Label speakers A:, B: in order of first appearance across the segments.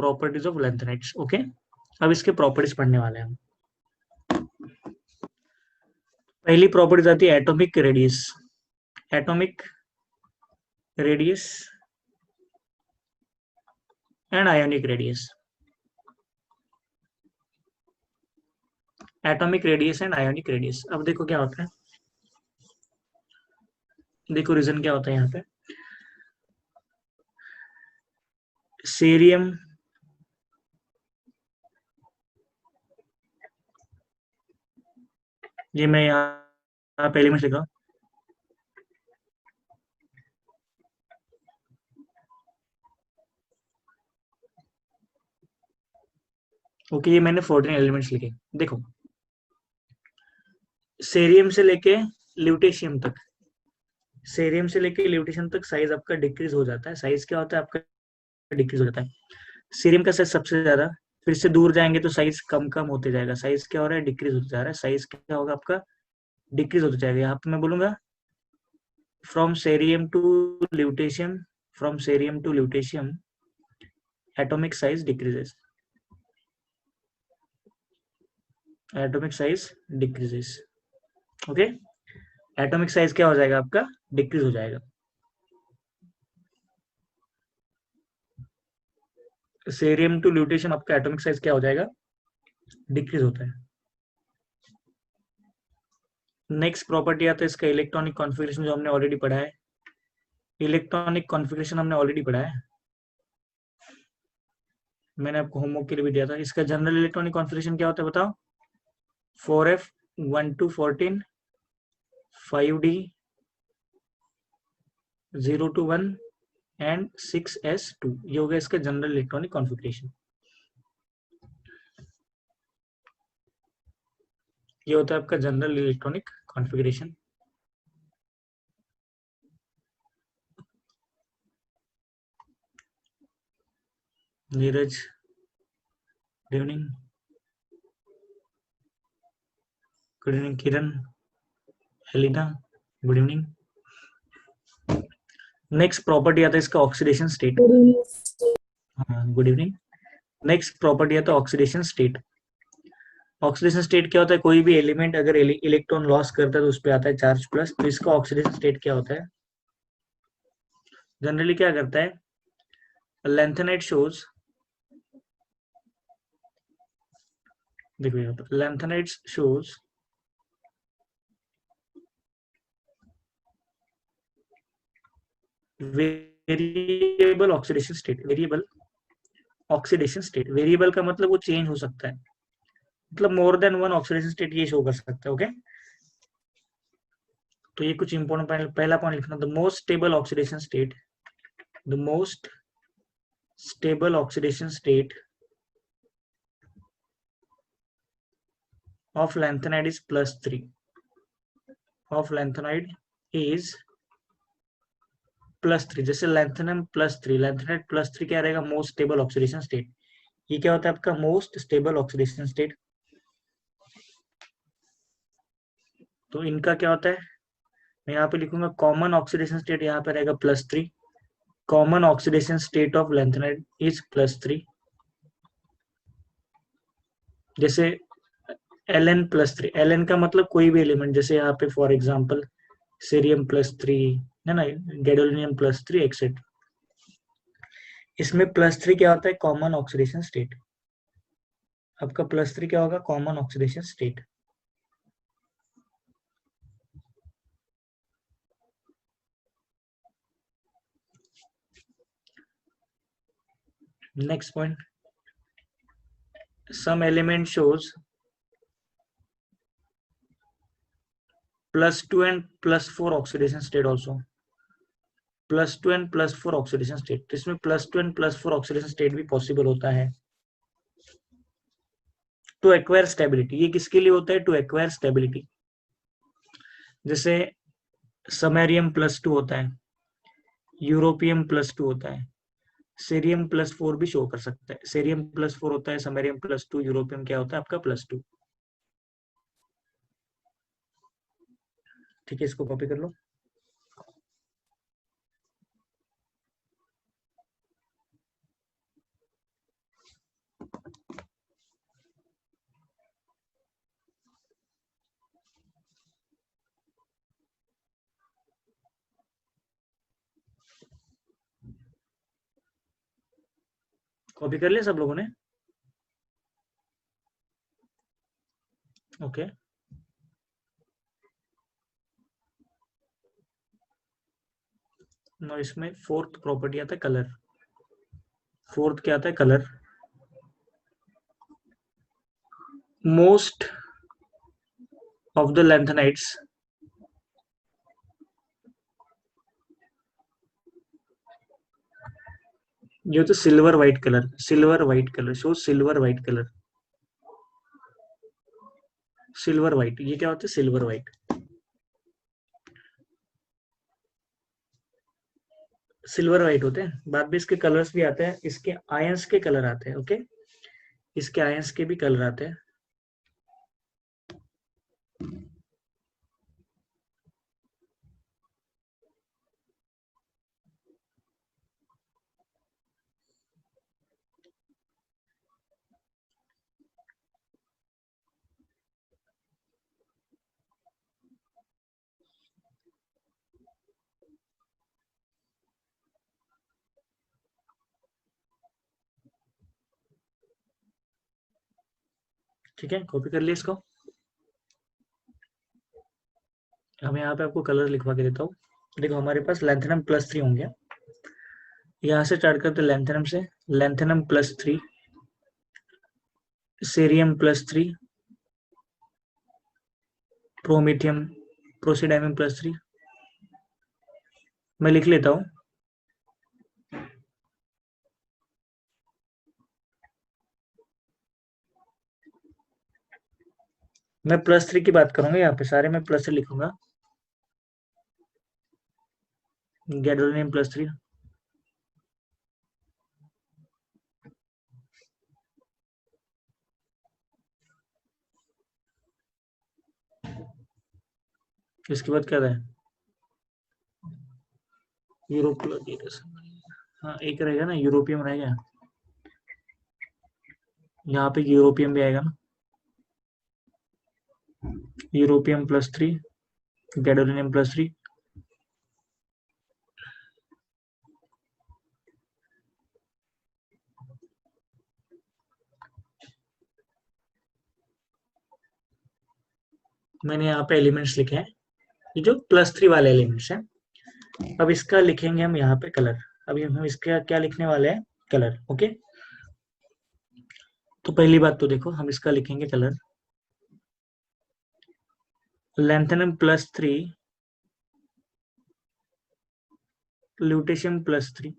A: Properties of lanthanides. Okay, अब इसके properties पढ़ने वाले हैं हम। पहली प्रॉपर्टीज आती है atomic radius. Atomic radius and ionic radius. Atomic radius and ionic radius. अब देखो क्या होता है, देखो रीजन क्या होता है यहाँ पे। सीरियम ये मैं यहाँ पहले में लिख रहा हूँ। ओके, ये मैंने 14 एलिमेंट्स लिखे। देखो सेरियम से लेके ल्यूटेशियम तक, सेरियम से लेके ल्यूटेशियम तक साइज आपका डिक्रीज हो जाता है। साइज क्या होता है आपका, डिक्रीज हो जाता है। सीरियम का साइज सबसे ज्यादा, फिर से दूर जाएंगे तो साइज कम कम होते जाएगा। साइज क्या हो रहा है, डिक्रीज होता जा रहा है। साइज क्या होगा आपका, डिक्रीज होता जाएगा। यहाँ पे मैं बोलूंगा from cerium to lutetium, from cerium to lutetium atomic size decreases, atomic size decreases. Okay, atomic size क्या हो जाएगा आपका, डिक्रीज हो जाएगा। सेरियम टू ल्यूटेशियम आपका एटॉमिक साइज क्या हो जाएगा, डिक्रीज होता है। नेक्स्ट प्रॉपर्टी आता है इसका इलेक्ट्रॉनिक कॉन्फ़िगरेशन, जो हमने ऑलरेडी पढ़ा है। इलेक्ट्रॉनिक कॉन्फ़िगरेशन हमने ऑलरेडी पढ़ा है, मैंने आपको होमवर्क के लिए भी दिया था। इसका जनरल इलेक्ट्रॉनिक कॉन्फ़िगरेशन क्या होता है बताओ, 4f 1 to 14, 5d 0 to 1 and 6s2। ये हो गया इसका जनरल इलेक्ट्रॉनिक कॉन्फ़िगरेशन। ये होता है आपका general electronic configuration. Neeraj good evening, good evening Kiran, Helena good evening. Next property आता है इसका ऑक्सीडेशन स्टेट। हाँ गुड इवनिंग। नेक्स्ट प्रॉपर्टी आता है ऑक्सीडेशन स्टेट। ऑक्सीडेशन स्टेट क्या होता है, कोई भी एलिमेंट अगर इलेक्ट्रॉन लॉस करता है तो उस पर आता है चार्ज प्लस, तो इसका ऑक्सीडेशन स्टेट क्या होता है, जनरली क्या करता है, लैंथेनाइड शोज, देखो यहाँ पर lanthanide shows variable oxidation state. Variable oxidation state, variable का मतलब वो चेंज हो सकता है, मतलब more than one oxidation state ये शो कर सकता है। ओके, तो ये कुछ इंपॉर्टेंट पॉइंट, पहला पॉइंट लिखना, the most stable oxidation state, the most stable oxidation state of lanthanide is +3, of lanthanide is +3। जैसे लैंथेनम +3, लैंथेनाइड +3 क्या रहेगा, मोस्ट स्टेबल ऑक्सीडेशन स्टेट। ये क्या होता है आपका मोस्ट स्टेबल ऑक्सीडेशन स्टेट। तो इनका क्या होता है, मैं यहाँ पे लिखूंगा कॉमन ऑक्सीडेशन स्टेट, यहाँ पे रहेगा +3। Common oxidation state of lanthanide is +3। जैसे Ln+3, Ln का मतलब कोई भी एलिमेंट, जैसे यहाँ पे फॉर एग्जांपल सीरियम +3 है ना, गैडोलिनियम +3 एक्सेट्रा। इसमें +3 क्या होता है, कॉमन ऑक्सीडेशन स्टेट। आपका +3 क्या होगा, common oxidation state. Next point, some element shows +2 and +4 oxidation state also, +2 and +4 oxidation state. इसमें +2 and +4 ऑक्सीडेशन स्टेट भी पॉसिबल होता है टू एक्वायर स्टेबिलिटी। ये किसके लिए होता है, टू एक्वायर स्टेबिलिटी। जैसे समैरियम +2 होता है, यूरोपियम +2 होता है, सीरियम +4 भी शो कर सकता है। सीरियम +4 होता है, समैरियम +2, यूरोपियम क्या होता है आपका +2। ठीक है, इसको कॉपी कर लो। कॉपी कर लिया सब लोगों ने? ओके। नो, इसमें फोर्थ प्रॉपर्टी आता है कलर। फोर्थ क्या आता है? Colour. Most of the lengthenides, ये तो silver white colour, silver white colour show, silver white colour, silver white, ये क्या होता है? Silver white. सिल्वर व्हाइट होते हैं। बाद में इसके कलर्स भी आते हैं, इसके आयंस के कलर आते हैं। ओके, इसके आयंस के भी कलर आते हैं। ठीक है, कॉपी कर लिया इसको। हम यहाँ पे आपको कलर लिखवा के देता हूँ। देखो, हमारे पास लेंथेनम +3 होंगे। यहाँ से स्टार्ट करते लेंथेनम से। Lanthanum +3, cerium +3, promethium, praseodymium +3। मैं लिख लेता हूँ। मैं +3 की बात करूंगा, यहाँ पे सारे मैं +3 लिखूंगा। गैडोलिनियम +3, इसके बाद क्या है? यूरोप, हाँ एक रहेगा ना, यूरोपियम रहेगा। यहाँ पे यूरोपियम भी आएगा ना, यूरोपियम +3, गैडोलिनियम +3। मैंने यहाँ पे एलिमेंट्स लिखे हैं, ये जो +3 वाले एलिमेंट्स हैं। अब इसका लिखेंगे हम यहाँ पे कलर। अभी हम इसका क्या लिखने वाले हैं? कलर। ओके, तो पहली बात तो देखो, हम इसका लिखेंगे कलर। लैंथेनम +3, ल्यूटेशियम +3,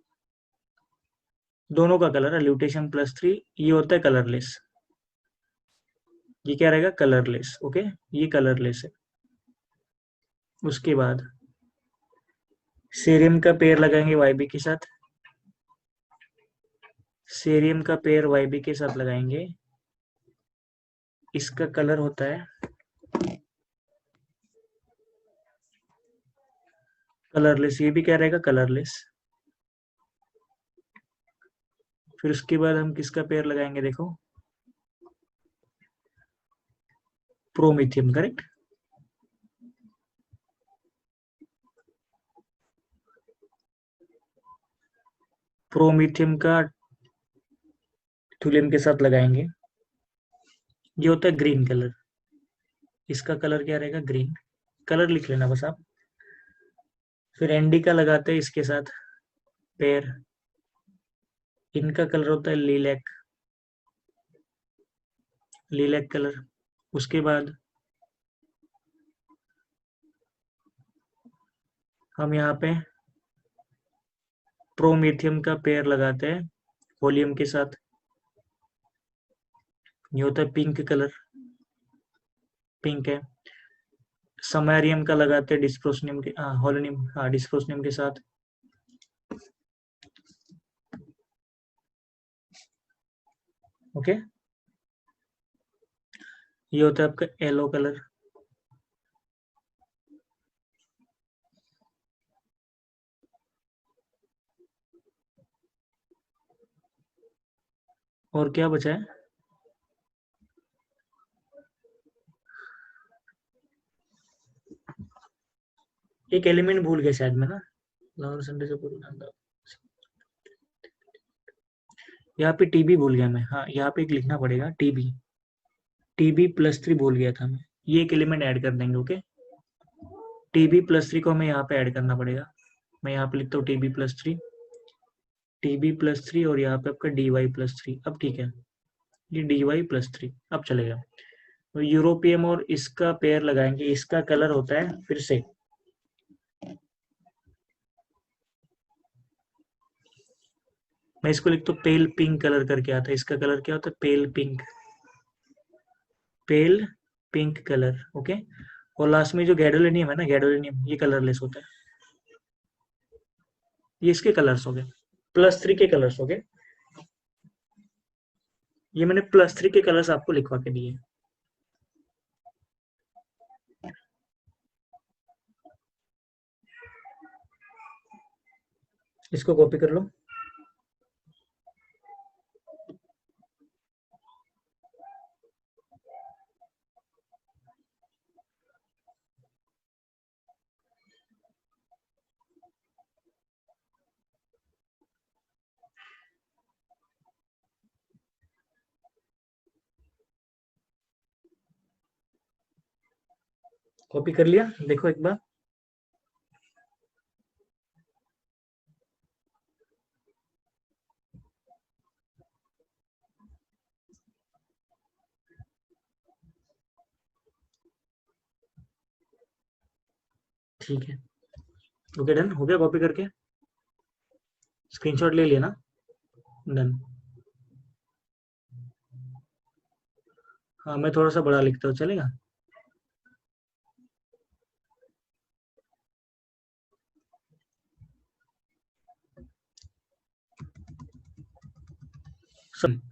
A: दोनों का कलर है ल्यूटेशियम +3। ये होता है कलरलेस। ये क्या रहेगा? कलरलेस। ओके, ये कलरलेस है। उसके बाद सेरियम का पेयर लगाएंगे YB के साथ। सेरियम का पेयर YB के साथ लगाएंगे। इसका कलर होता है कलरलेस। ये भी क्या रहेगा? कलरलेस। फिर उसके बाद हम किसका पेयर लगाएंगे? देखो, प्रोमीथियम। करेक्ट। प्रोमीथियम का थुलियम के साथ लगाएंगे। ये होता है ग्रीन कलर। इसका कलर क्या रहेगा? ग्रीन। कलर लिख लेना बस आप। फिर एनडी का लगाते हैं इसके साथ पेयर। इनका कलर होता है लीलैक, लीलैक कलर। उसके बाद हम यहाँ पे प्रोमीथियम का पेयर लगाते हैं होलियम के साथ। ये होता है पिंक कलर, पिंक है। समैरियम का लगाते हैं डिस्प्रोसनियम के, होलोनियम, हाँ डिस्प्रोसनियम के साथ। ओके, ये होता है आपका येलो कलर। और क्या बचा है? एक एलिमेंट भूल गया शायद मैं ना। लाहौर संडे से पूरा यहाँ पे टीबी भूल गया मैं, हाँ यहाँ पे एक लिखना पड़ेगा टीबी, टीबी+3 भूल गया था मैं, ये एक एलिमेंट ऐड कर देंगे। ओके, टीबी+3 को हमें यहाँ पे ऐड करना पड़ेगा। मैं यहाँ पे लिखता हूँ टीबी+3, टीबी+3 और यहाँ पे आपका dy+3। अब ठीक है, ये dy+3 अब चलेगा। तो यूरोपियम और इसका पेयर लगाएंगे, इसका कलर होता है फिर से, मैं इसको लिखता हूँ पेल पिंक कलर करके आता है, इसका कलर क्या होता है, पेल पिंक, पेल पिंक कलर। ओके, और लास्ट में जो गैडोलिनियम है ना, गैडोलिनियम ये कलरलेस होता है। ये इसके कलर्स हो गए, +3 के कलर्स हो गए। ये मैंने +3 के कलर्स आपको लिखवा के दिए। इसको कॉपी कर लो। कॉपी कर लिया, देखो एक बार। ठीक है, ओके डन हो गया कॉपी करके, स्क्रीनशॉट ले लिया ना, डन। हाँ मैं थोड़ा सा बड़ा लिखता हूँ, चलेगा।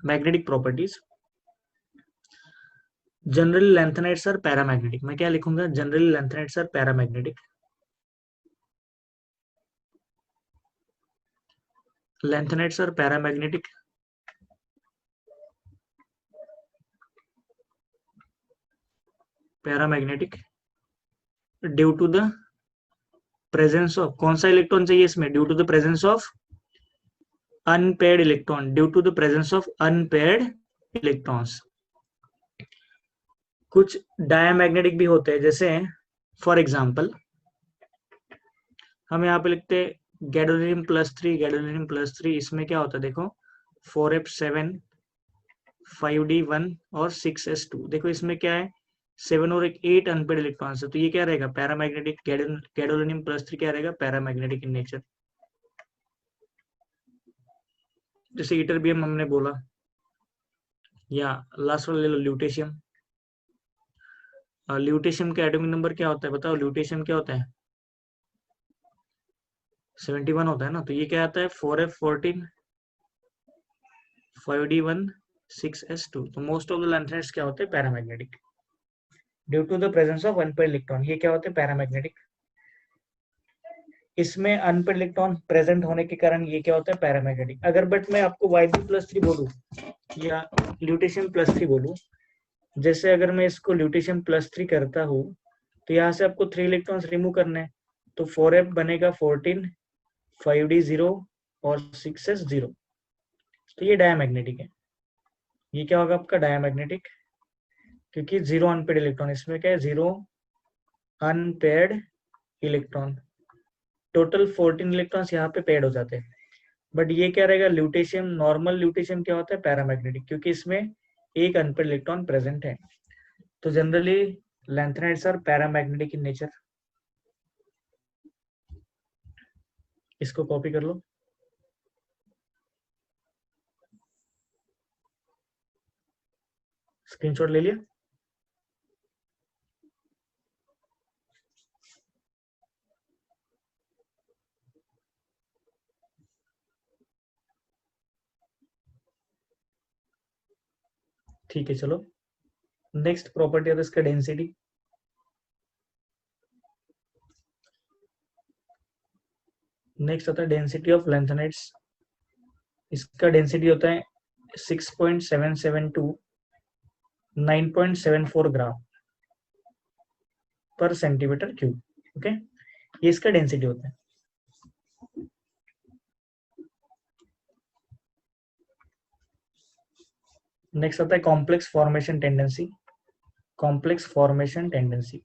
A: Magnetic properties, general lanthanides are paramagnetic. मैं क्या लिखूंगा, general lanthanides are paramagnetic, lanthanides are paramagnetic, paramagnetic due to the presence of, कौन सा इलेक्ट्रॉन चाहिए इसमें, due to the presence of unpaired electron, due to the presence of unpaired electrons. कुछ diamagnetic भी होते हैं, जैसे फॉर एग्जांपल हम यहाँ पे लिखते हैं गैडोलिनियम+3, गैडोलिनियम+3, इसमें क्या होता है देखो, 4f7, 5d1 और 6s2। देखो इसमें क्या है, 7 और एक 8 अनपेड इलेक्ट्रॉन्स है, तो ये क्या रहेगा, पैरामैग्नेटिक। गैडोलिनियम+3 क्या रहेगा, पैरामैग्नेटिक इन नेचर। जैसे इटरबियम हमने बोला, या लास्ट वाला ले लो ल्यूटेशियम। ल्यूटेशियम का एटॉमिक नंबर क्या होता है बताओ, ल्यूटेशियम क्या होता है, 71 होता है ना, तो ये क्या आता है, 4f14, 5d1, 6s2। तो मोस्ट ऑफ द लैंथेनाइट्स क्या होते हैं, paramagnetic, due to the presence of unpaired electron. ये क्या होते हैं, पैरामैग्नेटिक। इसमें अनपेड इलेक्ट्रॉन प्रेजेंट होने के कारण ये क्या होता है, पैरामैग्नेटिक। अगर बट मैं आपको Yb+3 बोलूं या ल्यूटेशियम+3 बोलूं, जैसे अगर मैं इसको ल्यूटेशियम+3 करता हूँ, तो यहाँ से आपको 3 इलेक्ट्रॉन्स रिमूव करने हैं, तो 4f बनेगा 14, 5d0 और 6s0। तो ये डायमैग्नेटिक है। ये क्या होगा आपका, डायमैग्नेटिक, क्योंकि 0 अनपेड इलेक्ट्रॉन, इसमें क्या है, 0 अनपेड इलेक्ट्रॉन। टोटल 14 इलेक्ट्रॉन्स यहाँ पे पेड हो जाते हैं। बट ये क्या रहेगा, ल्यूटेशियम, नॉर्मल ल्यूटेशियम क्या होता है, पैरामैग्नेटिक, क्योंकि इसमें एक अनपेड इलेक्ट्रॉन प्रेजेंट है। तो generally lanthanides are paramagnetic in nature. इसको कॉपी कर लो, स्क्रीनशॉट ले लिया। ठीक है चलो, नेक्स्ट प्रॉपर्टी है इसका डेंसिटी। नेक्स्ट आता है डेंसिटी ऑफ लैंथेनाइट्स। इसका डेंसिटी होता है 6.772 9.74 ग्राम पर सेंटीमीटर क्यूब। ओके, ये इसका डेंसिटी होता है। नेक्स्ट आता है complex formation tendency. Complex formation tendency,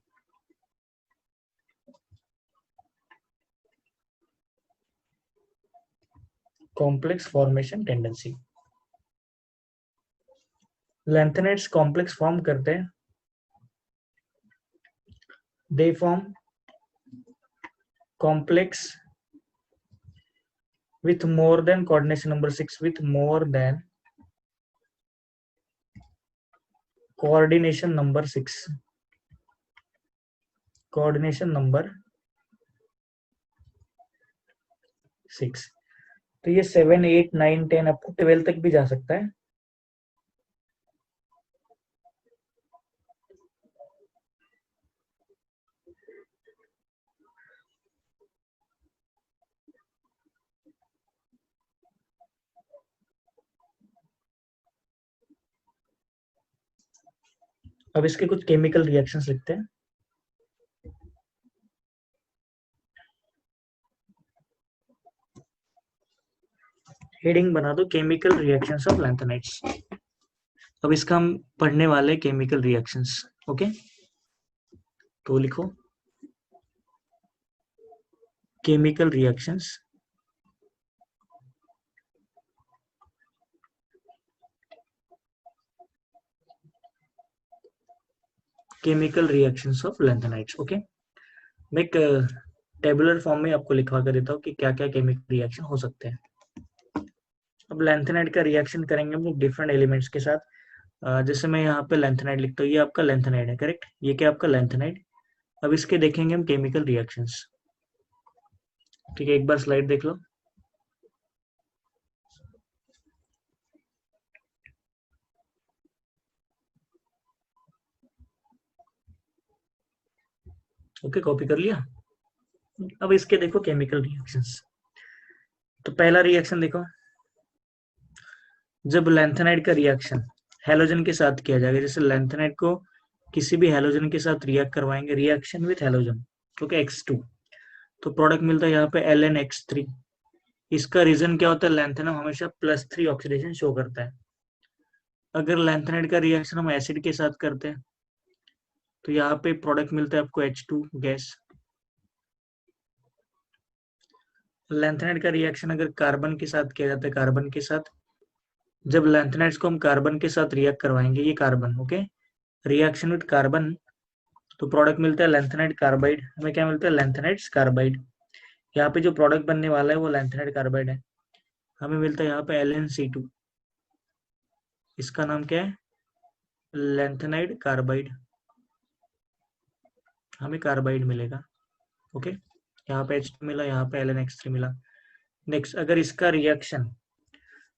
A: complex formation tendency. Lanthanides complex form करते हैं, they form complex with more than coordination number 6, with more than coordination number 6, coordination number 6। तो ये 7, 8, 9, 10 अप टू 12 तक भी जा सकता है। अब इसके कुछ केमिकल रिएक्शंस लिखते हैं। हेडिंग बना दो केमिकल रिएक्शंस ऑफ लैंथेनाइड्स। अब इसका हम पढ़ने वाले केमिकल रिएक्शंस। ओके, तो लिखो chemical reactions, chemical reactions of lanthanides. Okay, मैं एक टेबुलर फॉर्म में आपको लिखवा कर देता हूँ कि क्या क्या केमिकल रिएक्शन हो सकते हैं। अब लैंथेनाइड का रिएक्शन करेंगे हम लोग डिफरेंट एलिमेंट्स के साथ। जैसे मैं यहाँ पे लैंथेनाइड लिखता हूँ, ये आपका लैंथेनाइड है, करेक्ट, ये क्या आपका लैंथेनाइड। अब इसके देखेंगे हम केमिकल रिएक्शंस। ठीक है, एक बार स्लाइड देख लो। ओके, कॉपी कर लिया। अब इसके देखो केमिकल रिएक्शंस। तो पहला रिएक्शन देखो, जब लैंथेनाइड का रिएक्शन हैलोजन के साथ किया जाएगा, जैसे लैंथेनाइड को किसी भी हैलोजन के साथ रिएक्ट करवाएंगे, reaction with halogen, okay, X2, तो प्रोडक्ट मिलता है यहाँ पे LnX3। इसका रीजन क्या होता है, लैंथेनम हमेशा +3 ऑक्सीडेशन शो करता है। अगर लैंथेनाइड का रिएक्शन हम एसिड के साथ करते हैं तो यहाँ पे प्रोडक्ट मिलता है आपको H2 गैस। लैंथेनाइड का रिएक्शन अगर कार्बन के साथ किया जाता है, कार्बन के साथ, जब लैंथेनाइड्स को हम कार्बन के साथ रिएक्ट करवाएंगे, ये carbon, okay, reaction with carbon, तो प्रोडक्ट मिलता है लैंथेनाइड कार्बाइड। हमें क्या मिलता है, लैंथेनाइड्स कार्बाइड। यहाँ पे जो प्रोडक्ट बनने वाला है वो लैंथेनाइड कार्बाइड है। हमें मिलता है यहाँ पे LnC2, इसका नाम क्या है, लैंथेनाइड कार्बाइड, हमें कार्बाइड मिलेगा। ओके, यहाँ पे H2 मिला, यहाँ पे LnX3 मिला। नेक्स्ट, अगर इसका रिएक्शन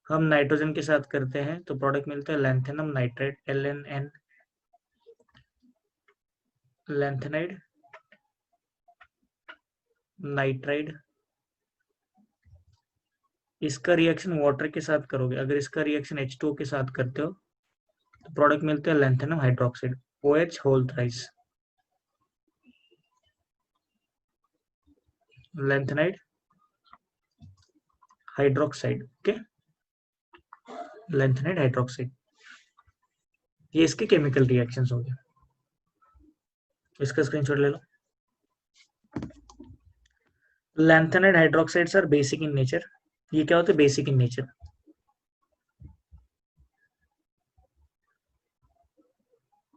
A: हम नाइट्रोजन के साथ करते हैं तो प्रोडक्ट मिलता है lanthanum nitrate, LnN, lanthanide nitride. इसका रिएक्शन वाटर के साथ करोगे, अगर इसका रिएक्शन H2O के साथ करते हो तो प्रोडक्ट मिलता है lanthanum hydroxide, OH whole thrice, lanthanide hydroxide, okay, lanthanide hydroxide. ये इसके केमिकल रिएक्शंस हो गए। इसका स्क्रीनशॉट ले लो। Lanthanide hydroxides are basic in nature. ये क्या होता है, बेसिक इन नेचर।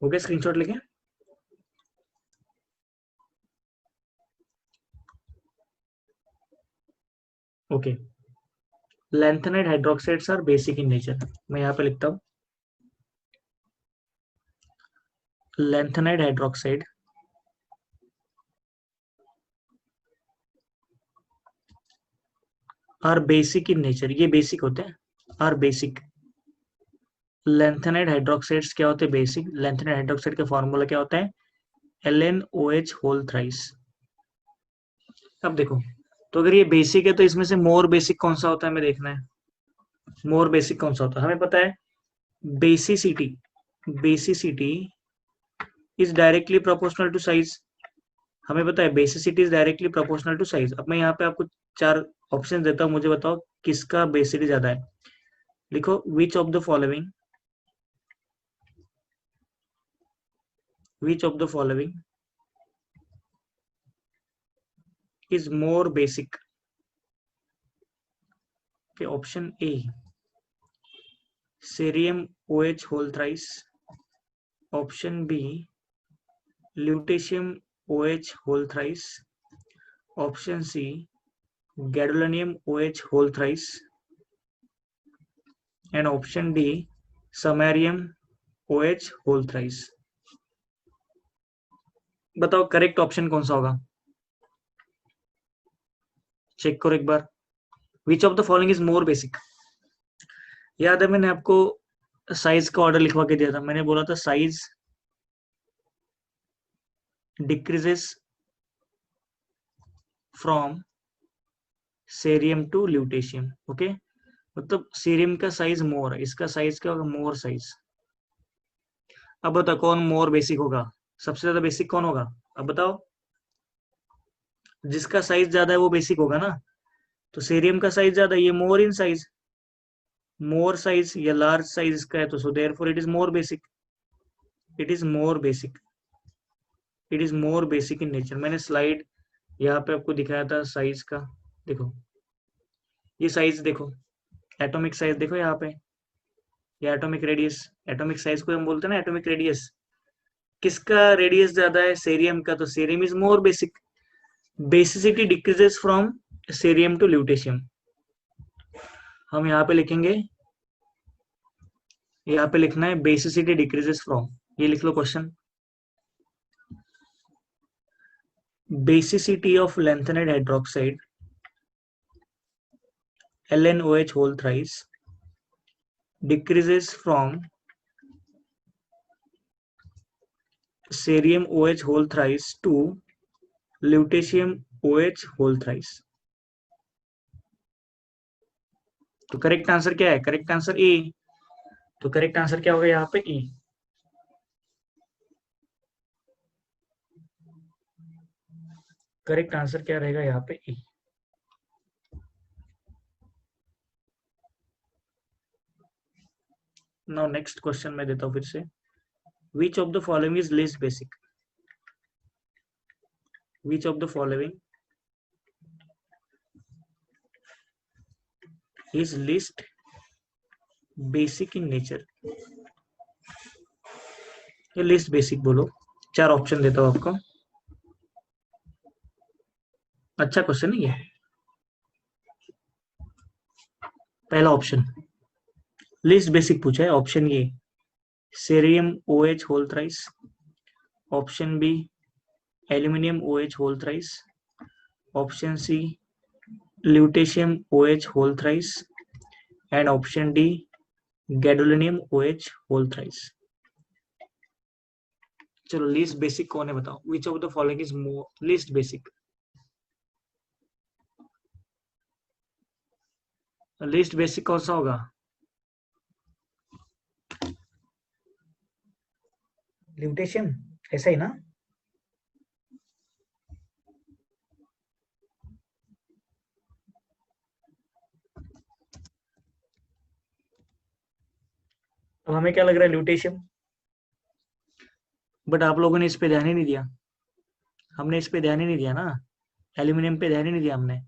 A: हो गया स्क्रीनशॉट लेके। Okay, lanthanide hydroxides are basic in nature. मैं यहाँ पे लिखता हूँ, lanthanide hydroxide are basic in nature. ये बेसिक होते हैं, आर बेसिक। लैंथेनाइड हाइड्रोक्साइड्स क्या होते हैं, बेसिक। लैंथेनाइड हाइड्रोक्साइड का फॉर्मूला क्या होता है, LnOH होल थ्राइस। अब देखो, तो अगर ये बेसिक है तो इसमें से मोर बेसिक कौन सा होता है हमें देखना है। मोर बेसिक कौन सा होता है हमें पता है, basicity, basicity is directly proportional to size. हमें पता है basicity is directly proportional to size. अब मैं यहाँ पे आपको 4 ऑप्शन देता हूँ, मुझे बताओ किसका बेसिसिटी ज्यादा है। लिखो, विच of the following which of the following is more basic? Option A cerium OH whole thrice, option B lutetium OH whole thrice, option C gadolinium OH whole thrice, and option D samarium OH whole thrice. बताओ correct option कौन सा होगा? Check करो एक बार. Which of the following is more basic? याद है मैंने आपको साइज का ऑर्डर लिखवा के दिया था. मैंने बोला था size decreases from cerium to lutetium. Okay, मतलब सीरियम का साइज मोर है, इसका साइज क्या होगा? More size. अब बताओ कौन मोर बेसिक होगा? सबसे ज्यादा बेसिक कौन होगा? अब बताओ. जिसका साइज ज्यादा है वो बेसिक होगा ना. तो सीरियम का साइज ज्यादा है, ये मोर इन साइज. मोर साइज या लार्ज साइज इसका है, तो so therefore it is more basic. It is more basic. It is more basic in nature. मैंने स्लाइड यहाँ पे आपको दिखाया था साइज का. देखो ये साइज देखो, एटॉमिक साइज देखो यहाँ पे, ये एटॉमिक रेडियस. एटॉमिक साइज को हम बोलते हैं ना एटॉमिक रेडियस. किसका रेडियस ज्यादा है? सेरियम का. तो cerium is more basic. Basicity decreases from cerium to lutetium. हम यहाँ पे लिखेंगे, यहाँ पे लिखना है बेसिसिटी डिक्रीजेस फ्रॉम. ये लिख लो question. Basicity of lanthanide hydroxide LnOH whole thrice decreases from cerium OH whole thrice to lutetium OH whole thrice. तो करेक्ट आंसर क्या है? Correct answer A. तो करेक्ट आंसर क्या होगा यहाँ पे? ई. करेक्ट आंसर क्या रहेगा यहाँ पे? ई. नाउ नेक्स्ट क्वेश्चन मैं देता हूं फिर से. विच of the following is least basic? Which of the following is least basic in nature? ये लीस्ट बेसिक बोलो. 4 ऑप्शन देता हूं आपको. अच्छा क्वेश्चन है ये. पहला ऑप्शन लीस्ट बेसिक पूछा है. Option A cerium OH whole thrice, option B aluminium OH whole thrice, option C lutetium OH whole thrice, and option D gadolinium OH whole thrice. चलो लीस्ट बेसिक कौन है बताओ. Which of the following is more least basic? Least basic कौन सा होगा? Lutetium, ऐसा ही ना? अब हमें क्या लग रहा है? ल्यूटेशियम. बट आप लोगों ने इस पे ध्यान ही नहीं दिया. हमने इस पे ध्यान ही नहीं दिया ना. एल्यूमिनियम पे ध्यान ही नहीं दिया हमने.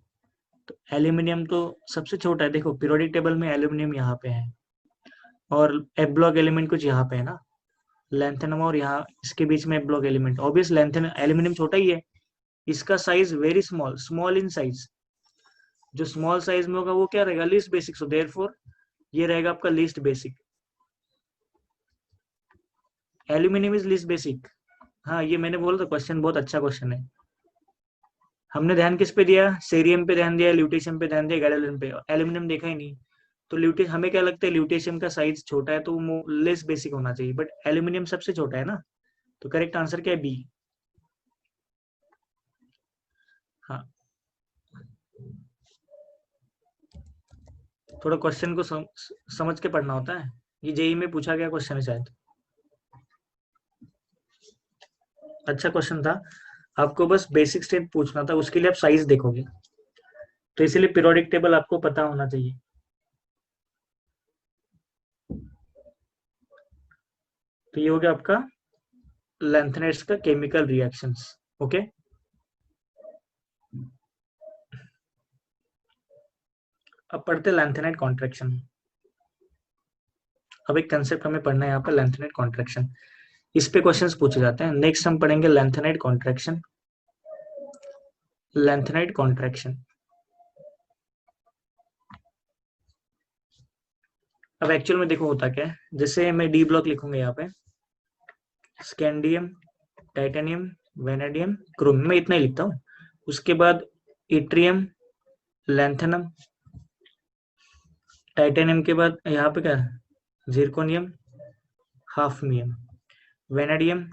A: तो एल्यूमिनियम तो सबसे छोटा है. देखो पीरियोडिक टेबल में एल्यूमिनियम यहाँ पे है और एफ ब्लॉक एलिमेंट कुछ यहाँ पे है ना. लैंथेनम और यहाँ इसके बीच में एफ ब्लॉक एलिमेंट. ऑब्वियस लैंथेन एल्यूमिनियम छोटा ही है. इसका size very small, small in size. जो स्मॉल साइज में होगा वो क्या रहेगा? Least basic. सो देयरफॉर ये रहेगा आपका least basic. Aluminium is least basic. हाँ ये मैंने बोला था. क्वेश्चन बहुत अच्छा क्वेश्चन है. हमने ध्यान किस पे दिया? सेरियम पे ध्यान दिया, ल्यूटेशियम पे ध्यान दिया, गैडोलिन पे. एल्यूमिनियम देखा ही नहीं. तो ल्यूटेश हमें क्या लगता है? ल्यूटेशियम का साइज छोटा है तो वो लेस बेसिक होना चाहिए. बट एल्यूमिनियम सबसे छोटा है ना. तो करेक्ट आंसर क्या है? बी. हाँ थोड़ा क्वेश्चन को समझ के पढ़ना होता है. ये जेई में पूछा गया क्वेश्चन है शायद. अच्छा क्वेश्चन था. आपको बस बेसिक स्टेप पूछना था, उसके लिए आप साइज देखोगे. तो इसीलिए पीरियोडिक टेबल आपको पता होना चाहिए. तो ये हो गया आपका लैंथेनाइड्स का केमिकल रिएक्शंस। ओके, अब पढ़ते लैंथेनाइड कॉन्ट्रैक्शन। अब एक कंसेप्ट हमें पढ़ना है यहाँ पे, लैंथेनाइड कॉन्ट्रैक्शन। इस पे क्वेश्चंस पूछे जाते हैं। नेक्स्ट हम पढ़ेंगे लैंथेनाइड कॉन्ट्रैक्शन। लैंथेनाइड कॉन्ट्रैक्शन, अब एक्चुअल में देखो होता क्या है। जैसे मैं डी ब्लॉक लिखूंगा यहाँ पे, स्कैंडियम, टाइटेनियम, वेनेडियम, क्रोमियम, मैं इतना ही लिखता हूँ। उसके बाद इट्रियम, लैंथेनम, टाइटेनियम के बाद यहाँ पे क्या है, zirconium, hafnium, vanadium,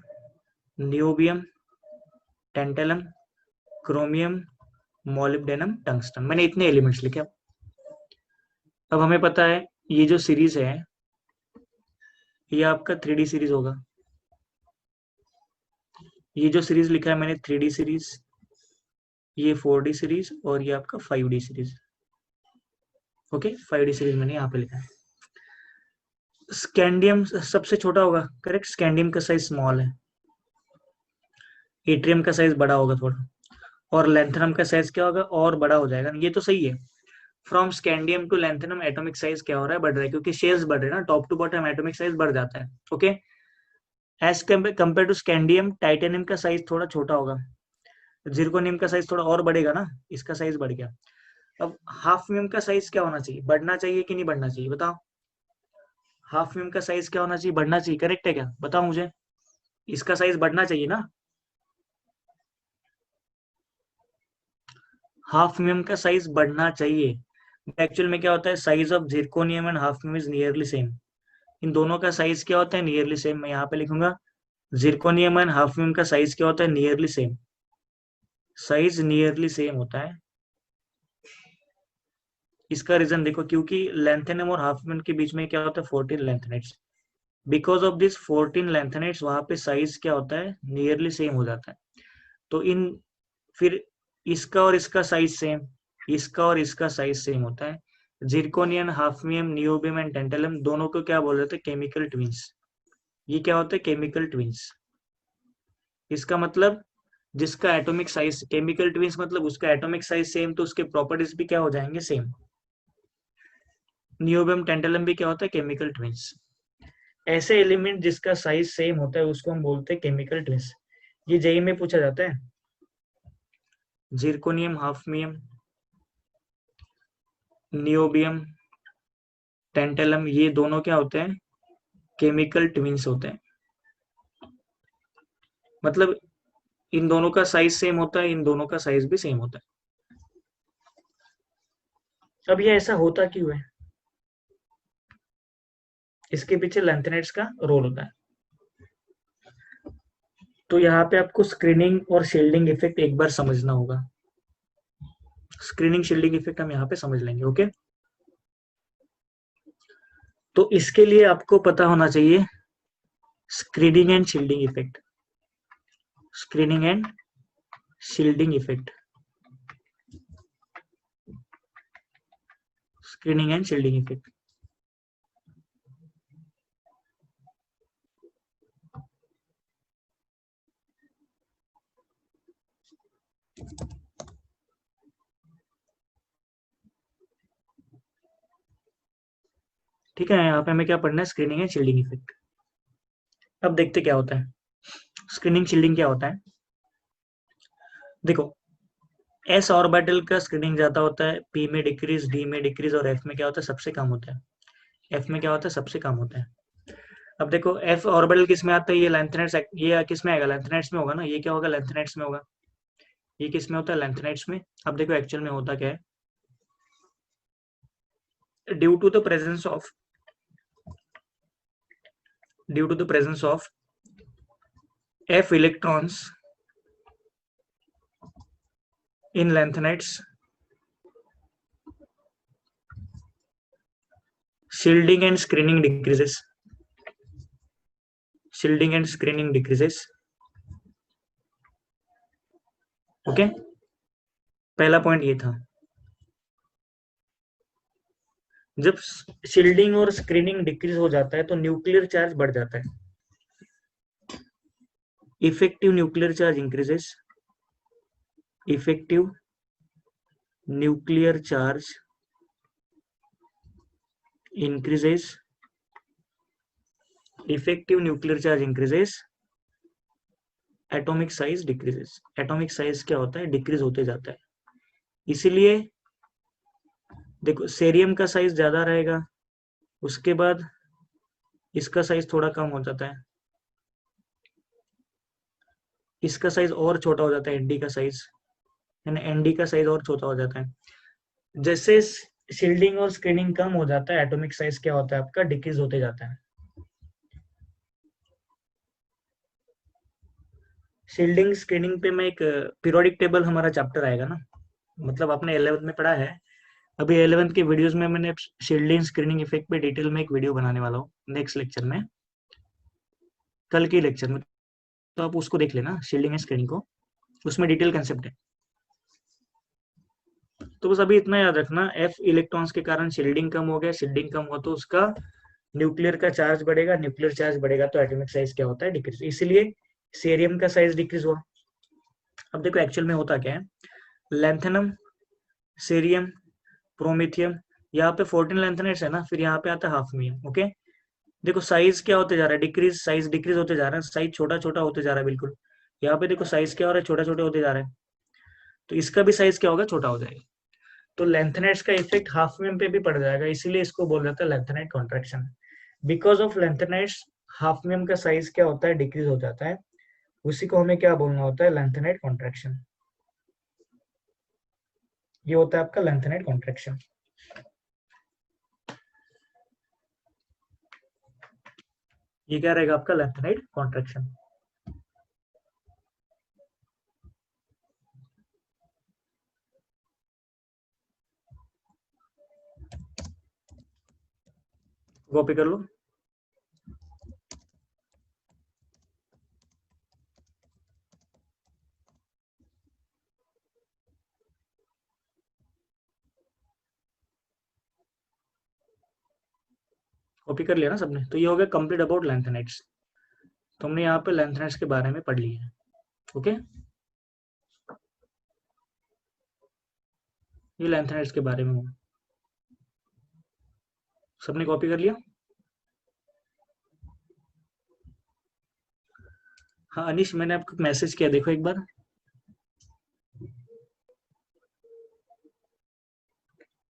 A: niobium, tantalum, chromium, molybdenum, tungsten. मैंने इतने एलिमेंट्स लिखे। अब हमें पता है ये जो सीरीज है ये आपका 3D सीरीज होगा। ये जो सीरीज लिखा है मैंने 3D सीरीज, ये 4D सीरीज और ये आपका 5D series. Okay, 5D series मैंने यहाँ पे लिखा है। स्कैंडियम सबसे छोटा होगा, करेक्ट। स्कैंडियम का साइज स्मॉल है, एट्रियम का साइज बड़ा होगा थोड़ा, और लैंथेनम का साइज क्या होगा, और बड़ा हो जाएगा। ये तो सही है। From scandium to lanthanum atomic size क्या हो रहा है, बढ़ रहा है, क्योंकि शेयर्स बढ़ रहे हैं ना, top to bottom atomic size बढ़ जाता है। Okay, as compare to scandium, titanium का साइज थोड़ा छोटा होगा, जिरकोनियम का साइज थोड़ा और बढ़ेगा ना, इसका साइज बढ़ गया। अब हाफनियम का साइज क्या होना चाहिए, बढ़ना चाहिए कि नहीं बढ़ना चाहिए, बताओ। हाफनियम का साइज क्या होना चाहिए, बढ़ना चाहिए, करेक्ट है क्या, बताओ मुझे। इसका साइज बढ़ना चाहिए ना। हाफनियम का साइज बढ़ना चाहिए। एक्चुअल में क्या होता है, size of zirconium and hafnium is nearly same. इन दोनों का साइज क्या होता है, नियरली सेम। मैं यहाँ पे लिखूंगा जिरकोनियम एंड हाफनियम का साइज क्या होता है, nearly same. Size nearly same होता है। इसका रीजन देखो, क्योंकि लेंथेनम और हाफनियम के बीच में क्या होता है, 14 lanthanides. Because of this 14 lanthanides वहां पे साइज क्या होता है, नियरली सेम हो जाता है। तो इन फिर इसका और इसका साइज सेम, इसका और इसका साइज सेम होता है। Zirconium, hafnium, niobium and tantalum दोनों को क्या बोल रहे थे, केमिकल ट्विंस। ये क्या होते हैं, केमिकल ट्विंस। इसका मतलब जिसका एटॉमिक साइज, केमिकल ट्विंस मतलब उसका एटॉमिक साइज सेम, तो उसके प्रॉपर्टीज भी क्या हो जाएंगे, सेम। नियोबियम, टेंटेलम भी क्या होता है, केमिकल ट्विंस। ऐसे एलिमेंट जिसका साइज सेम होता है उसको हम बोलते हैं केमिकल ट्विंस। ये जेई में पूछा जाता है। जिरकोनियम, हाफनियम, नियोबियम, टेंटेलम, ये दोनों क्या होते हैं, केमिकल ट्विंस होते हैं। मतलब इन दोनों का साइज सेम होता है, इन दोनों का साइज भी सेम होता है। अब ये ऐसा होता क्यों है, इसके पीछे लैंथेनाइड्स का रोल होता है। तो यहाँ पे आपको स्क्रीनिंग और शील्डिंग इफेक्ट एक बार समझना होगा। स्क्रीनिंग शील्डिंग इफेक्ट हम यहाँ पे समझ लेंगे। ओके, तो इसके लिए आपको पता होना चाहिए screening and shielding effect. Screening and shielding effect, screening and shielding effect. ठीक है, यहाँ पे हमें क्या पढ़ना है, स्क्रीनिंग एंड शील्डिंग इफेक्ट। अब देखते क्या होता है, स्क्रीनिंग शील्डिंग क्या होता है। देखो, एस ऑर्बिटल का स्क्रीनिंग ज्यादा होता है, पी में डिक्रीज, डी में डिक्रीज, और एफ में क्या होता है, सबसे कम होता है। एफ में क्या होता है, सबसे कम होता है। अब देखो एफ ऑर्बिटल किस में आता है, ये लैंथेनाइड्स, ये किस में आएगा, लैंथेनाइड्स में होगा ना। ये क्या होगा, लैंथेनाइड्स में होगा। ये किस में होता है, लैंथेनाइड्स में। अब देखो एक्चुअल में होता क्या है, due to the presence of, due to the presence of f electrons in lanthanides, shielding and screening decreases, shielding and screening decreases. Okay, पहला पॉइंट ये था। जब शील्डिंग और स्क्रीनिंग डिक्रीज हो जाता है तो न्यूक्लियर चार्ज बढ़ जाता है। Effective nuclear charge increases, effective nuclear charge increases, effective nuclear charge increases, atomic size decreases. Atomic size क्या होता है? डिक्रीज होते जाता है। इसीलिए देखो सेरियम का साइज ज्यादा रहेगा, उसके बाद इसका साइज थोड़ा कम हो जाता है, इसका साइज और छोटा हो जाता है, एनडी का साइज, यानी एनडी का साइज और छोटा हो जाता है। जैसे शील्डिंग और स्क्रीनिंग कम हो जाता है, एटॉमिक साइज क्या होता है आपका? डिक्रीज होते जाता है। शील्डिंग स्क्रीनिंग पे मैं एक पीरियोडिक टेबल हमारा चैप्टर आएगा ना, मतलब आपने 11th में पढ़ा है। अभी 11th के वीडियोस में मैंने शील्डिंग स्क्रीनिंग इफेक्ट पे डिटेल में एक वीडियो बनाने वाला हूँ नेक्स्ट लेक्चर में, कल के लेक्चर में, तो आप उसको देख लेना शील्डिंग स्क्रीनिंग को, उसमें डिटेल कंसेप्ट है। तो बस अभी इतना याद रखना, एफ इलेक्ट्रॉन्स के कारण शील्डिंग कम हो गया, शील्डिंग कम हो तो उसका न्यूक्लियर का चार्ज बढ़ेगा, न्यूक्लियर चार्ज बढ़ेगा तो एटॉमिक साइज क्या होता है? डिक्रीज। इसलिए सेरियम का साइज डिक्रीज हुआ। अब देखो एक्चुअल में होता क्या है, लैंथेनम, सेरियम, प्रोमेथियम, यहाँ पे 14 लैंथेनाइट्स है ना, फिर यहाँ पे आता है हाफनियम। ओके, देखो साइज क्या होते जा रहा है? डिक्रीज, साइज डिक्रीज होते जा रहा है, साइज छोटा छोटा होते जा रहा है बिल्कुल। यहाँ पे देखो साइज क्या हो रहा है? छोटा छोटे होते जा रहा है, तो इसका भी साइज क्या होगा? छोटा हो जाएगा। तो लेंथेनाइट्स का इफेक्ट हाफनियम पे भी पड़ जाएगा, इसीलिए इसको बोल जाता है lanthanide contraction. Because of lanthanides hafnium का साइज क्या होता है? डिक्रीज हो जाता है, उसी को हमें क्या बोलना होता है? Lanthanide contraction. ये होता है आपका लेंथेनाइट कॉन्ट्रैक्शन। ये क्या रहेगा आपका? Lanthanide contraction. कॉपी कर लो। कॉपी कर लिया ना सबने? तो ये हो गया कंप्लीट अबाउट लेंथेनाइट्स। तुमने यहाँ पे लेंथेनाइट्स के बारे में पढ़ लिया है। ओके, ये लेंथेनाइट्स के बारे में हुआ। सबने कॉपी कर लिया? हाँ अनिश, मैंने आपको मैसेज किया, देखो एक बार।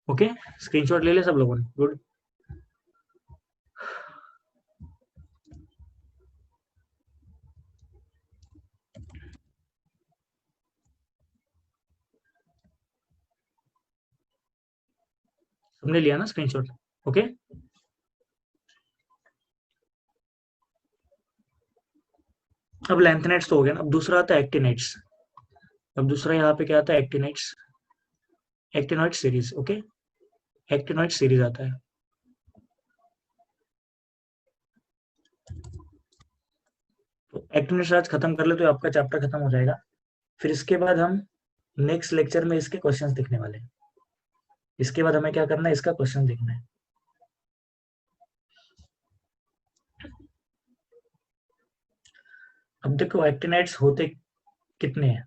A: ओके, स्क्रीनशॉट ले लिया सब लोगों ने? गुड। सबने लिया ना स्क्रीनशॉट? ओके, अब लेंथेनाइट्स तो हो गया ना, अब दूसरा आता है एक्टिनाइट्स। अब दूसरा यहाँ पे क्या आता है? Actinides, actinoid series. Okay, actinoid series आता है। तो एक्टिनॉइड आज खत्म कर ले तो आपका चैप्टर खत्म हो जाएगा। फिर इसके बाद हम नेक्स्ट लेक्चर में इसके क्वेश्चंस देखने वाले हैं। इसके बाद हमें क्या करना है? इसका क्वेश्चन देखना है। अब देखो एक्टिनाइड्स होते कितने हैं?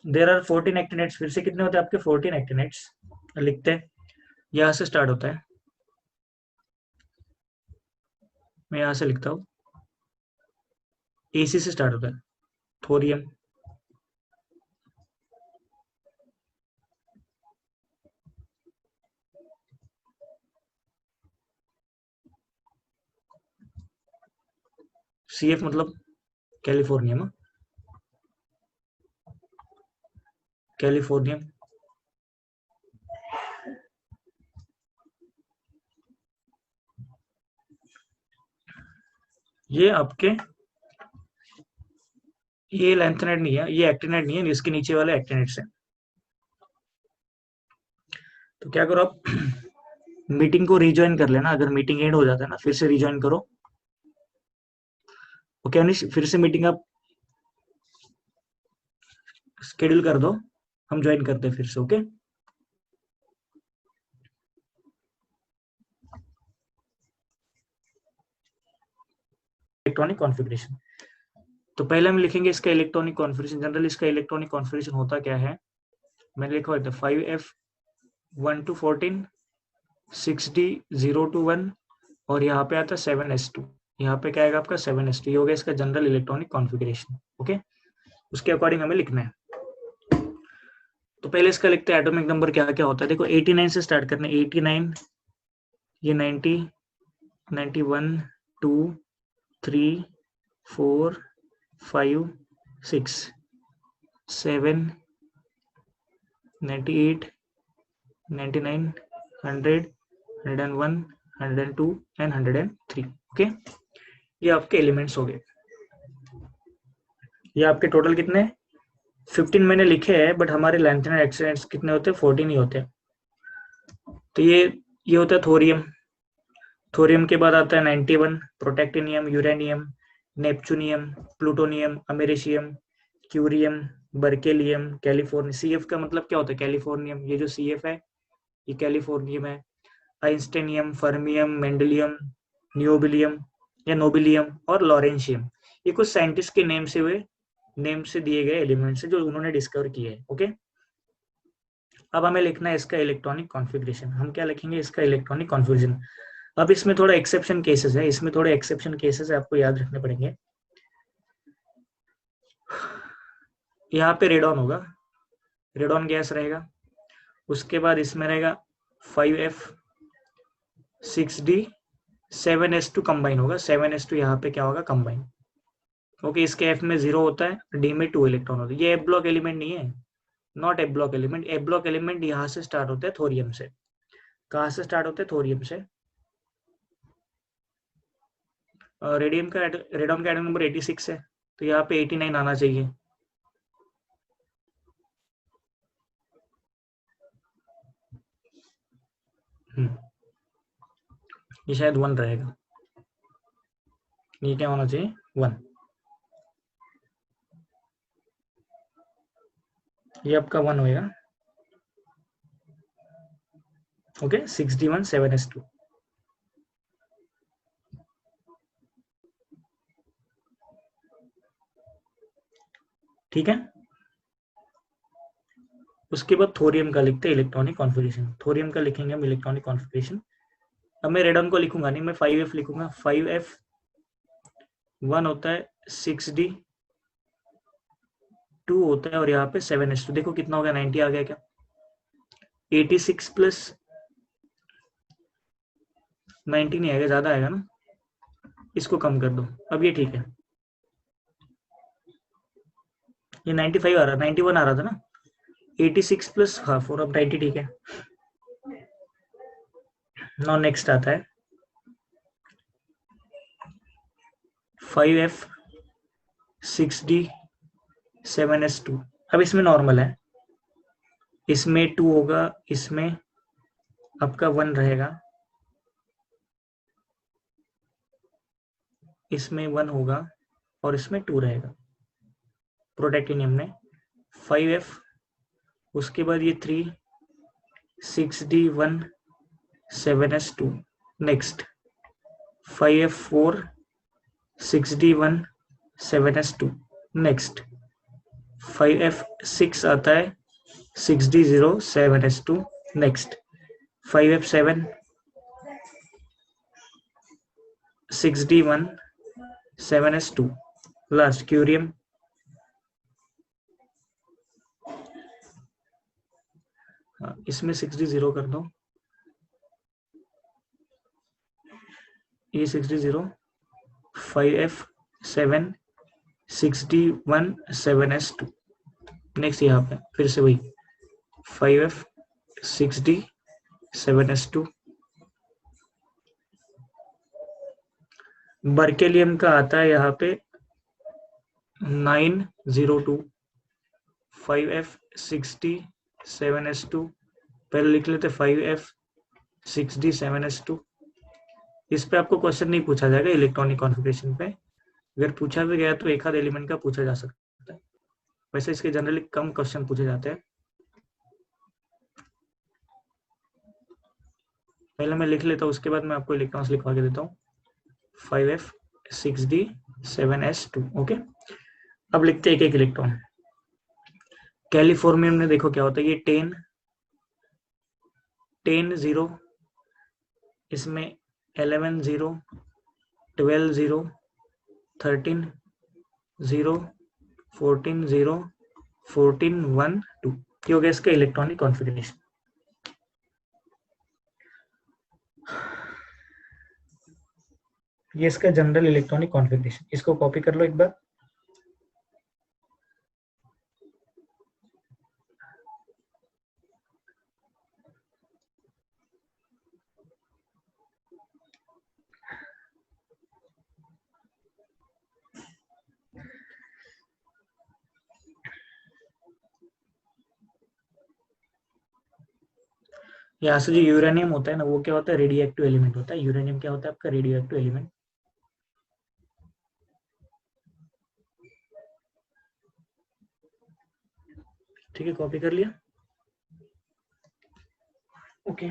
A: There are 14 actinides. फिर से कितने होते हैं आपके? 14 एक्टिनाइड्स। लिखते हैं, यहाँ से स्टार्ट होता है, मैं यहाँ से लिखता हूँ, एसी से स्टार्ट होता है, थोरियम, CF मतलब कैलिफोर्नियम, कैलिफोर्नियम, ये आपके, ये लैंथेनाइड नहीं है, ये एक्टिनाइड नहीं है, इसके नीचे वाले एक्टिनाइड्स हैं। तो क्या करो आप मीटिंग को रिज्वाइन कर लेना, अगर मीटिंग एंड हो जाता है ना फिर से रिज्वाइन करो। ओके अनिश, फिर से मीटिंग आप शेड्यूल कर दो, हम ज्वाइन करते हैं फिर से। Okay, electronic configuration. तो पहले हम लिखेंगे इसका इलेक्ट्रॉनिक कॉन्फ़िगरेशन। जनरल इसका इलेक्ट्रॉनिक कॉन्फ़िगरेशन होता क्या है, मैंने लिखा हुआ था 5f1 to 14, 6d 0 to 1 और यहाँ पे आता है 7s2। यहाँ पे क्या आएगा आपका 7s2। ये हो गया इसका जनरल इलेक्ट्रॉनिक कॉन्फ़िगरेशन। ओके, उसके अकॉर्डिंग हमें लिखना है। तो पहले इसका लिखते हैं एटॉमिक नंबर क्या क्या होता है। देखो 89 से स्टार्ट करना है। 89, ये 90, 91, 2, 3, 4, 5, 6, 7, 98, 99, 100, 101, 102 एंड 103। ओके, ये आपके एलिमेंट्स हो गए। ये आपके टोटल कितने 15 मैंने लिखे हैं, बट हमारे लेंथ एंड एक्सीडेंट्स कितने होते हैं 14 ही होते हैं। तो ये होता है थोरियम। थोरियम के बाद आता है 91 protactinium, uranium, neptunium, plutonium, americium, curium, berkelium, californium. CF का मतलब क्या होता है कैलिफोर्नियम। ये जो सीएफ है ये कैलिफोर्नियम है। आइंस्टाइनियम, फर्मियम, मेंडलियम, नियोबिलियम या नोबिलियम और लॉरेंशियम, ये कुछ साइंटिस्ट के नेम से दिए गए एलिमेंट्स है जो उन्होंने डिस्कवर किए हैं। ओके, अब हमें लिखना है इसका इलेक्ट्रॉनिक कॉन्फ़िगरेशन। हम क्या लिखेंगे इसका इलेक्ट्रॉनिक कॉन्फ़िगरेशन। अब इसमें थोड़ा एक्सेप्शन केसेस है, आपको याद रखने पड़ेंगे। यहाँ पे रेडॉन होगा, रेडॉन गैस रहेगा। उसके बाद इसमें रहेगा 5f 6d 7s2 कंबाइन होगा। 7s2 यहाँ पे क्या होगा कंबाइन। ओके, इसके f में 0 होता है, d में 2 इलेक्ट्रॉन होता है। ये एफ ब्लॉक एलिमेंट नहीं है, not F block element. F block element यहाँ से स्टार्ट होता है थोरियम से। कहाँ से स्टार्ट होते हैं थोरियम से। रेडियम का रेडॉन का एटम नंबर 86 है, तो यहाँ पे 89 आना चाहिए। ये शायद 1 रहेगा, ये क्या होना चाहिए 1। ये आपका 1 होएगा। Okay, 6d1 7s2। ठीक है, उसके बाद थोरियम का लिखते हैं इलेक्ट्रॉनिक कॉन्फ़िगरेशन। थोरियम का लिखेंगे हम इलेक्ट्रॉनिक कॉन्फ़िगरेशन। अब मैं रेडॉन को लिखूंगा नहीं, मैं 5f लिखूंगा। 5f 1 होता है, 6d 2 होता है और यहाँ पे 7s2। देखो कितना हो गया 90 आ गया क्या। 86 प्लस 90 नहीं आएगा, ज्यादा आएगा ना, इसको कम कर दो। अब ये ठीक है, ये 95 आ रहा, 91 आ रहा था ना। 86 प्लस हाफ और अब 90 ठीक है। नाउ नेक्स्ट आता है 5f 6d 7s2। अब इसमें नॉर्मल है, इसमें 2 होगा, इसमें आपका 1 रहेगा, इसमें 1 होगा और इसमें 2 रहेगा प्रोटेक्टिनियम में। 5f, उसके बाद ये 3 6d1 7s2। Next 5f4 6d1 7s2। Next 5f6 आता है 6d0 7s2। Next 5f7 6d1 7s2। Last curium, इसमें 6d0 कर दो, ये 6d0 5f7 6d1 7s2। Next यहाँ पे फिर से वही 5f 6d 7s2। बर्केलियम का आता है यहाँ पे 902 5f 6d 7s2। पहले लिख लेते 5f 6d 7s2। इस पे आपको क्वेश्चन नहीं पूछा जाएगा इलेक्ट्रॉनिक कॉन्फ़िगरेशन पे, अगर पूछा भी गया तो एक आध एलिमेंट का पूछा जा सकता है। वैसे इसके जनरली कम क्वेश्चन पूछे जाते हैं। पहले मैं लिख लेता हूँ, उसके बाद मैं आपको इलेक्ट्रॉन्स लिखवा के देता हूँ। 5f 6d7s2। ओके, अब लिखते हैं एक एक इलेक्ट्रॉन। कैलिफोर्नियम में देखो क्या होता है, ये 10 0, इसमें 11 0, 12 0, 13 0, 14 0, 14 1 2। ये हो गया इसका इलेक्ट्रॉनिक कॉन्फ़िगरेशन। ये इसका जनरल इलेक्ट्रॉनिक कॉन्फ़िगरेशन, इसको कॉपी कर लो एक बार। यहाँ से जो यूरेनियम होता है ना, वो क्या होता है, रेडियो एक्टिव एलिमेंट होता है। यूरेनियम क्या होता है आपका, रेडियो एक्टिव एलिमेंट। ठीक है, कॉपी कर लिया। ओके,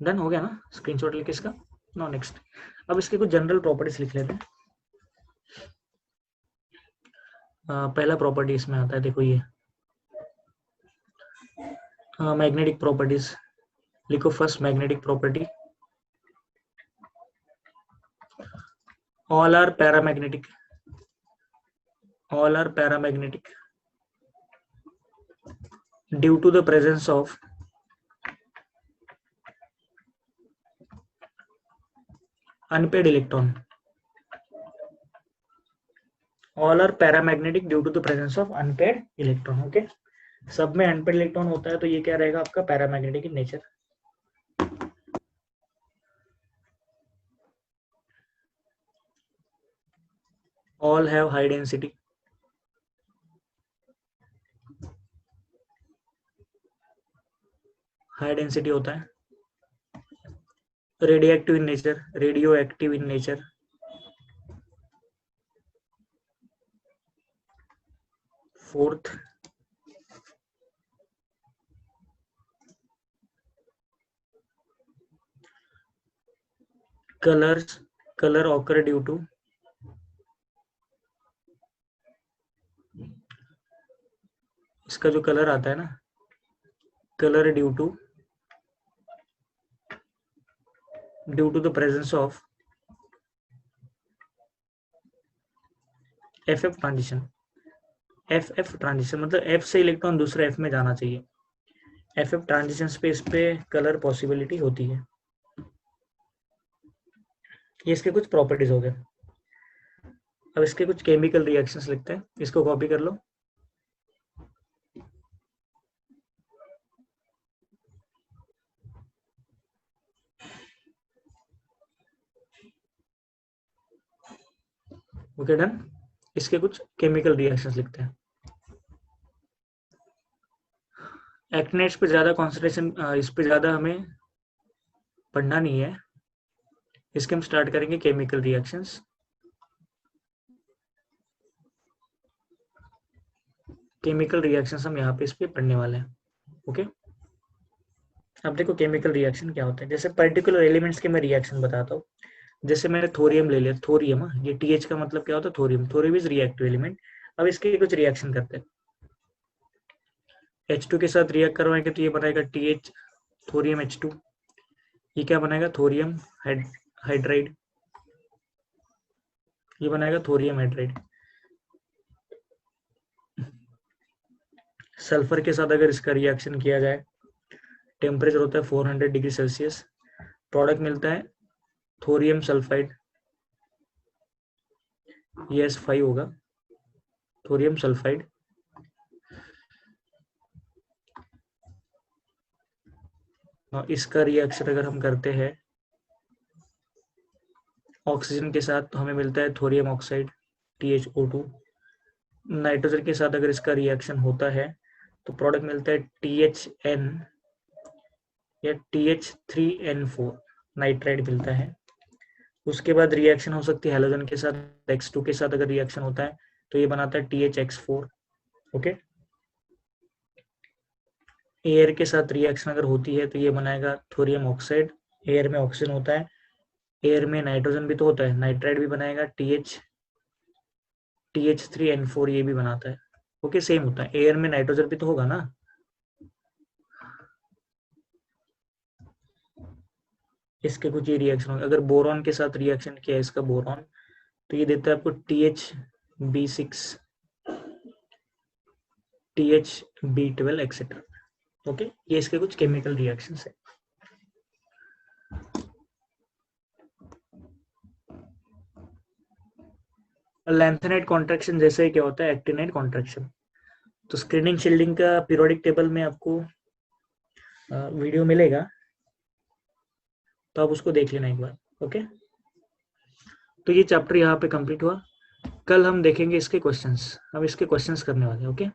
A: डन हो गया ना, स्क्रीनशॉट लेके इसका। नो नेक्स्ट, अब इसके कुछ जनरल प्रॉपर्टीज लिख लेते हैं। पहला प्रॉपर्टी इसमें आता है, देखो ये मैग्नेटिक प्रॉपर्टीज। लिखो first magnetic property, all are paramagnetic, all are paramagnetic due to the presence of unpaired electron। all are paramagnetic due to the presence of unpaired electron। Okay, सब में अनपेड इलेक्ट्रॉन होता है, तो ये क्या रहेगा आपका, paramagnetic in nature. All have high density, high density होता है। Radioactive in nature, radioactive in nature. Fourth, colours, colour occur due to, इसका जो कलर आता है ना, colour due to the presence of F transition. F transition मतलब F से इलेक्ट्रॉन दूसरे एफ में जाना चाहिए। एफ ट्रांजिशन स्पेस पे कलर पॉसिबिलिटी होती है। ये इसके कुछ प्रॉपर्टीज हो गए। अब इसके कुछ केमिकल रिएक्शंस लिखते हैं, इसको कॉपी कर लो। ओके डन, इसके कुछ केमिकल रिएक्शंस लिखते हैं। एक्टिनेट्स पे ज्यादा कॉन्सेंट्रेशन, इस पे ज्यादा हमें पढ़ना नहीं है। इसके हम स्टार्ट करेंगे केमिकल रिएक्शंस। केमिकल रिएक्शंस हम यहाँ पे इस पे पढ़ने वाले हैं। ओके, अब देखो केमिकल रिएक्शन क्या होता है। जैसे पर्टिकुलर एलिमेंट्स के मैं रिएक्शन बताता हूँ। जैसे मैंने थोरियम ले लिया, थोरियम, ये TH का मतलब क्या होता है, thorium. Thorium is reactive element. अब इसके कुछ रिएक्शन करते हैं। H2 के साथ रिएक्ट करवाएंगे तो ये बनाएगा TH, थोरियम H2। ये क्या बनाएगा, थोरियम हाइड्राइड। ये बनाएगा थोरियम हाइड्राइड। सल्फर के साथ अगर इसका रिएक्शन किया जाए, टेम्परेचर होता है 400 डिग्री सेल्सियस, प्रोडक्ट मिलता है थोरियम सल्फाइड। ये S5 होगा, थोरियम सल्फाइड। और इसका रिएक्शन अगर हम करते हैं ऑक्सीजन के साथ, तो हमें मिलता है थोरियम ऑक्साइड, THO2। नाइट्रोजन के साथ अगर इसका रिएक्शन होता है तो प्रोडक्ट मिलता है THN या TH3N4, नाइट्राइड मिलता है। उसके बाद रिएक्शन हो सकती है हेलोजन के साथ, X2 के साथ अगर रिएक्शन होता है तो ये बनाता है THX4। ओके, एयर के साथ रिएक्शन अगर होती है तो ये बनाएगा थोरियम ऑक्साइड, एयर में ऑक्सीजन होता है, एयर में नाइट्रोजन भी तो होता है, नाइट्राइड भी बनाएगा, TH3N4 ये भी बनाता है। ओके, सेम होता है, एयर में नाइट्रोजन भी तो होगा ना। इसके कुछ ये रिएक्शन होगा, अगर बोरॉन के साथ रिएक्शन किया है इसका बोरॉन, तो ये देता है आपको THB6, THB12 एक्सेट्रा। ओके, ये इसके कुछ केमिकल रिएक्शंस है। लैंथेनाइट कॉन्ट्रैक्शन जैसे क्या होता है एक्टिनाइट कॉन्ट्रैक्शन। तो स्क्रीनिंग शील्डिंग का पीरियोडिक टेबल में आपको वीडियो मिलेगा, तो आप उसको देख लेना एक बार। ओके, तो ये चैप्टर यहाँ पे कंप्लीट हुआ। कल हम देखेंगे इसके क्वेश्चंस, हम इसके क्वेश्चंस करने वाले हैं। ओके,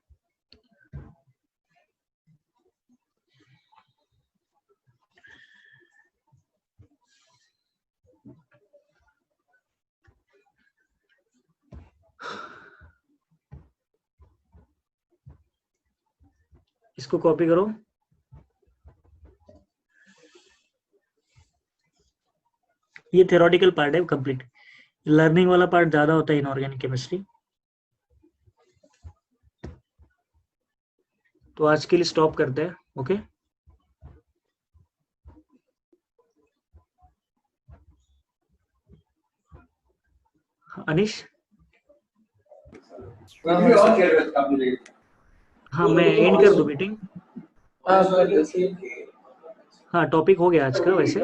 A: इसको कॉपी करो। ये थ्योरेटिकल पार्ट है कंप्लीट, लर्निंग वाला पार्ट ज्यादा होता है इनऑर्गेनिक केमिस्ट्री। तो आज के लिए स्टॉप करते हैं। ओके, अनिश। हाँ, मैं एंड कर दूं मीटिंग। हाँ, टॉपिक हो गया आज का वैसे।